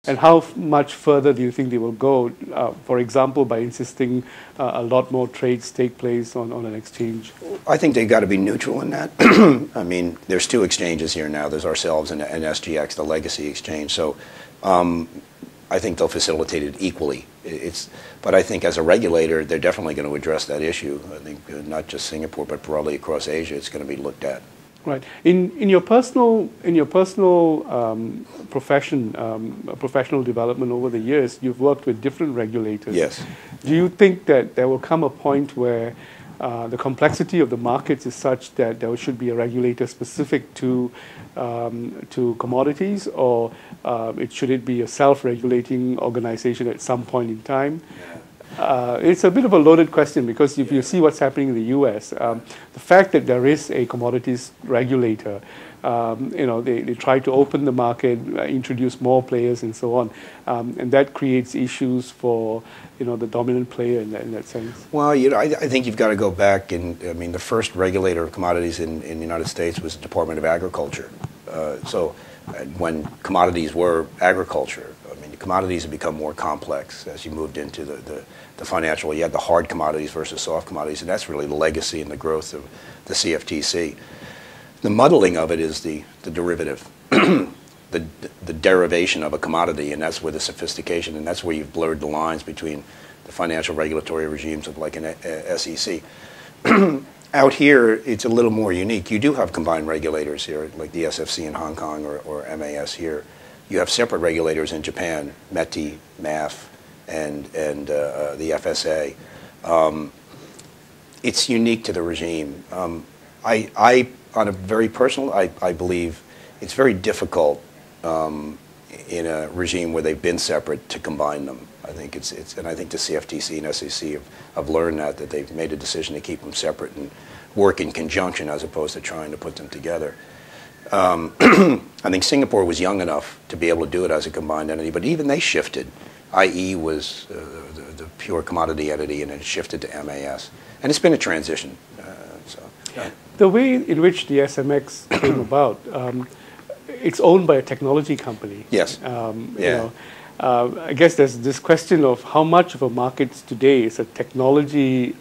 And how much further do you think they will go, for example, by insisting a lot more trades take place on an exchange? I think they've got to be neutral in that. I mean, there's two exchanges here now. There's ourselves and SGX, the legacy exchange. So I think they'll facilitate it equally. But I think as a regulator, they're definitely going to address that issue. I think not just Singapore, but broadly across Asia, it's going to be looked at. Right. In your personal profession, professional development over the years, you've worked with different regulators. Yes. Do you think that there will come a point where the complexity of the markets is such that there should be a regulator specific to commodities, or should it be a self-regulating organization at some point in time? It's a bit of a loaded question, because if you see what's happening in the U.S., the fact that there is a commodities regulator, they try to open the market, introduce more players, and so on, and that creates issues for the dominant player in that sense. Well, I think you've got to go back, and I mean, the first regulator of commodities in the United States was the Department of Agriculture. So when commodities were agriculture, I mean, the commodities have become more complex as you moved into the financial. You had the hard commodities versus soft commodities, and that's really the legacy and the growth of the CFTC. The muddling of it is the derivative, the derivation of a commodity, and that's where the sophistication, and that's where you've blurred the lines between the financial regulatory regimes of like an SEC. Out here, it's a little more unique. You do have combined regulators here, like the SFC in Hong Kong or MAS here. You have separate regulators in Japan, METI, MAF, and the FSA. It's unique to the regime. I on a very personal, I believe it's very difficult in a regime where they've been separate to combine them. I think and I think the CFTC and SEC have learned that they've made a decision to keep them separate and work in conjunction as opposed to trying to put them together. I think Singapore was young enough to be able to do it as a combined entity, but even they shifted. IE was the pure commodity entity, and it shifted to MAS. And it's been a transition. The way in which the SMX came about, it's owned by a technology company. Yes. I guess there's this question of how much of a market today is a technology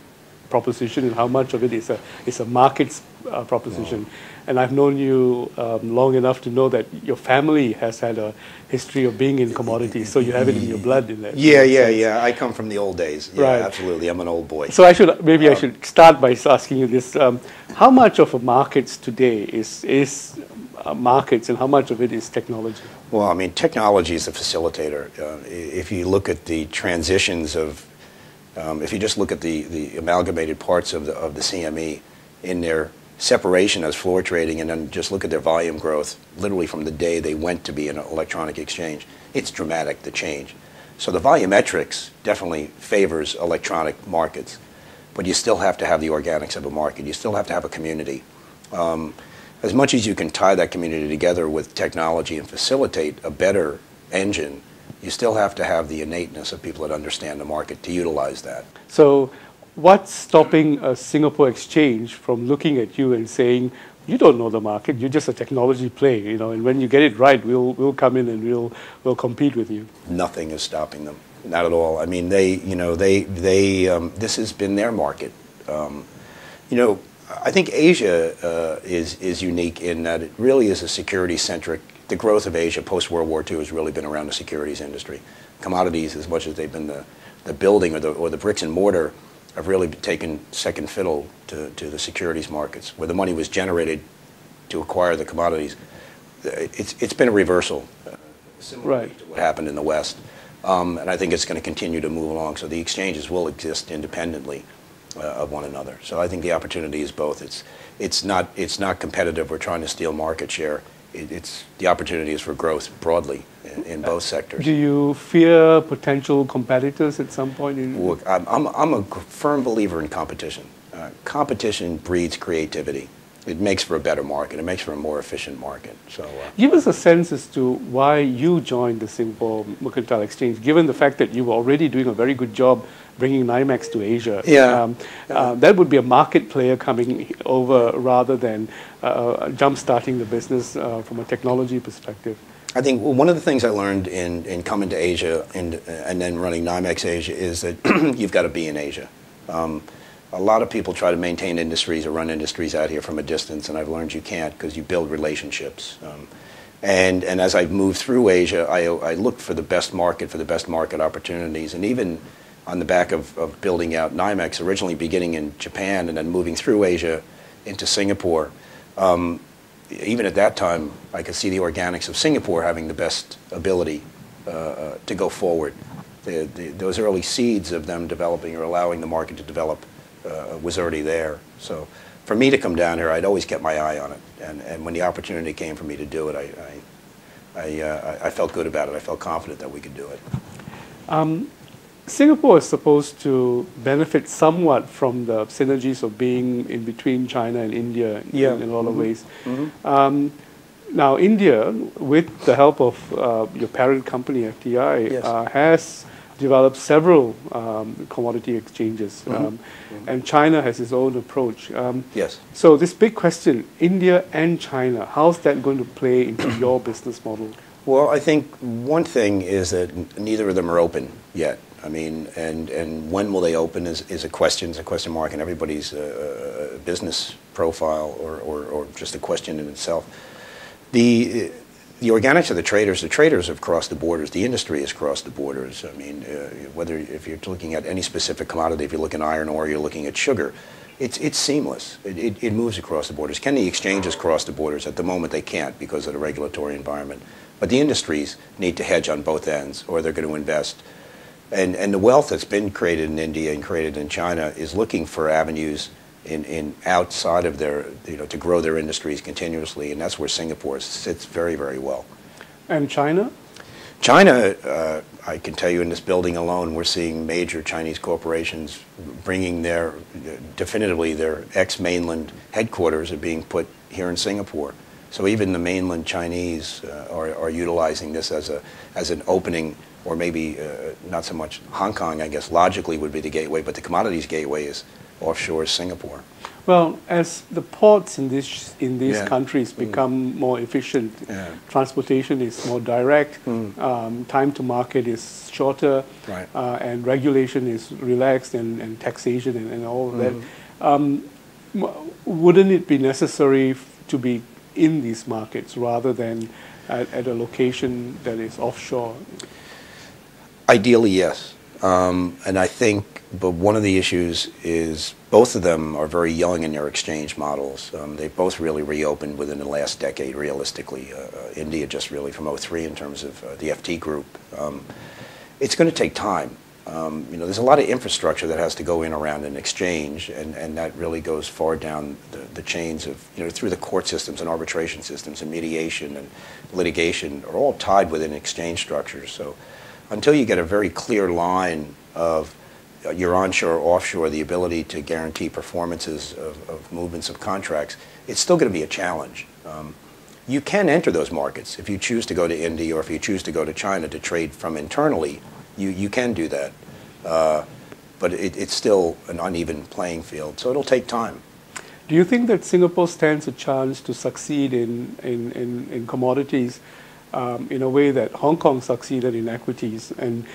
proposition and how much of it is a markets proposition. Wow. And I've known you long enough to know that your family has had a history of being in commodities, so you have it in your blood in that. Yeah. I come from the old days. Yeah, right. Absolutely. I'm an old boy. So I should start by asking you this: how much of a markets today is markets, and how much of it is technology? Well, I mean, technology is a facilitator. If you look at the transitions of, if you just look at the amalgamated parts of the CME in their separation as floor trading, and then just look at their volume growth, literally from the day they went to be an electronic exchange, it's dramatic, the change. So the volumetrics definitely favors electronic markets, but you still have to have the organics of a market. You still have to have a community. As much as you can tie that community together with technology and facilitate a better engine, you still have to have the innateness of people that understand the market to utilize that. So what's stopping a Singapore exchange from looking at you and saying, you don't know the market, you're just a technology play, and when you get it right, we'll come in and we'll compete with you? Nothing is stopping them, not at all. I mean, this has been their market. I think Asia is unique in that it really is a security-centric. The growth of Asia post-World War II has really been around the securities industry. Commodities, as much as they've been the building or the bricks and mortar, have really taken second fiddle to the securities markets, where the money was generated to acquire the commodities. It's been a reversal, similar to what happened in the West. And I think it's going to continue to move along. So the exchanges will exist independently of one another. So I think the opportunity is both. It's not competitive. We're trying to steal market share. The opportunity is for growth broadly in both sectors. Do you fear potential competitors at some point? Look, I'm a firm believer in competition. Competition breeds creativity. It makes for a better market. It makes for a more efficient market. So, give us a sense as to why you joined the Simple Mercantile Exchange, given the fact that you were already doing a very good job bringing NYMEX to Asia. Yeah. That would be a market player coming over rather than jump-starting the business from a technology perspective. I think one of the things I learned in coming to Asia and then running NYMEX Asia is that you've got to be in Asia. A lot of people try to maintain industries or run industries out here from a distance, and I've learned you can't because you build relationships. And as I've moved through Asia, I looked for the best market opportunities, and even on the back of building out NYMEX, originally beginning in Japan and then moving through Asia into Singapore. Even at that time, I could see the organics of Singapore having the best ability to go forward. Those early seeds of them developing or allowing the market to develop was already there. So for me to come down here, I'd always kept my eye on it. And when the opportunity came for me to do it, I felt good about it. I felt confident that we could do it. Singapore is supposed to benefit somewhat from the synergies of being in between China and India in a lot of ways. Now, India, with the help of your parent company, FTI, has developed several commodity exchanges, and China has its own approach. Yes. So this big question, India and China, how's that going to play into your business model? Well, I think one thing is that neither of them are open yet. I mean, and when will they open is a question. It's a question mark in everybody's business profile, or just a question in itself. The organics of the traders have crossed the borders. The industry has crossed the borders. I mean, if you're looking at any specific commodity, if you're looking at iron ore, you're looking at sugar, it's seamless. It moves across the borders. Can the exchanges cross the borders? At the moment, they can't because of the regulatory environment. But the industries need to hedge on both ends, or they're going to invest. And the wealth that's been created in India and created in China is looking for avenues in outside of their, to grow their industries continuously, and that's where Singapore sits very, very well. And China? China, I can tell you in this building alone, we're seeing major Chinese corporations bringing definitively their ex-mainland headquarters are being put here in Singapore. So even the mainland Chinese are utilizing this as an opening, or maybe not so much Hong Kong, I guess, logically would be the gateway, but the commodities gateway is offshore Singapore. Well, as the ports in these countries become more efficient, transportation is more direct, time to market is shorter, and regulation is relaxed, and taxation and all of that. Wouldn't it be necessary to be in these markets rather than at a location that is offshore? Ideally, yes. And I think, but one of the issues is both of them are very young in their exchange models. They both really reopened within the last decade, realistically. India just really from 2003 in terms of the FT group. It's going to take time. There's a lot of infrastructure that has to go in around an exchange, and that really goes far down the chains of, through the court systems and arbitration systems and mediation and litigation are all tied within exchange structures. So until you get a very clear line of your onshore, offshore, the ability to guarantee performances of movements of contracts, it's still going to be a challenge. You can enter those markets if you choose to go to India or if you choose to go to China to trade from internally. You can do that, but it's still an uneven playing field, so it'll take time. Do you think that Singapore stands a chance to succeed in commodities in a way that Hong Kong succeeded in equities, and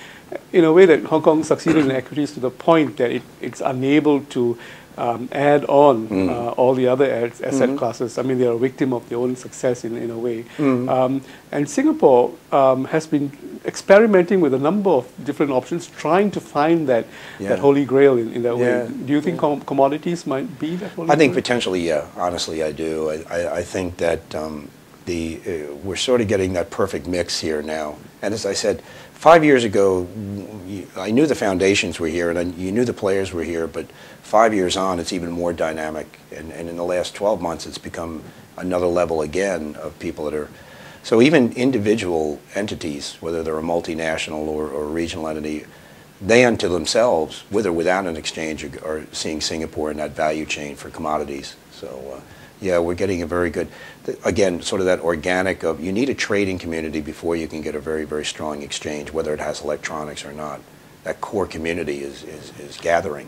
in a way that Hong Kong succeeded in equities to the point that it's unable to add on all the other asset classes? I mean, they're a victim of their own success in a way. And Singapore has been experimenting with a number of different options, trying to find that holy grail in that way. Do you think commodities might be that holy grail? I think potentially, yeah. Honestly, I do. I think that we're sort of getting that perfect mix here now. And as I said, 5 years ago, I knew the foundations were here, and you knew the players were here, but 5 years on, it's even more dynamic. And in the last 12 months, it's become another level again of people that are... So even individual entities, whether they're a multinational or a regional entity, they unto themselves, with or without an exchange, are seeing Singapore in that value chain for commodities. So yeah, we're getting a very good, again, sort of that organic of, you need a trading community before you can get a very, very strong exchange, whether it has electronics or not. That core community is gathering.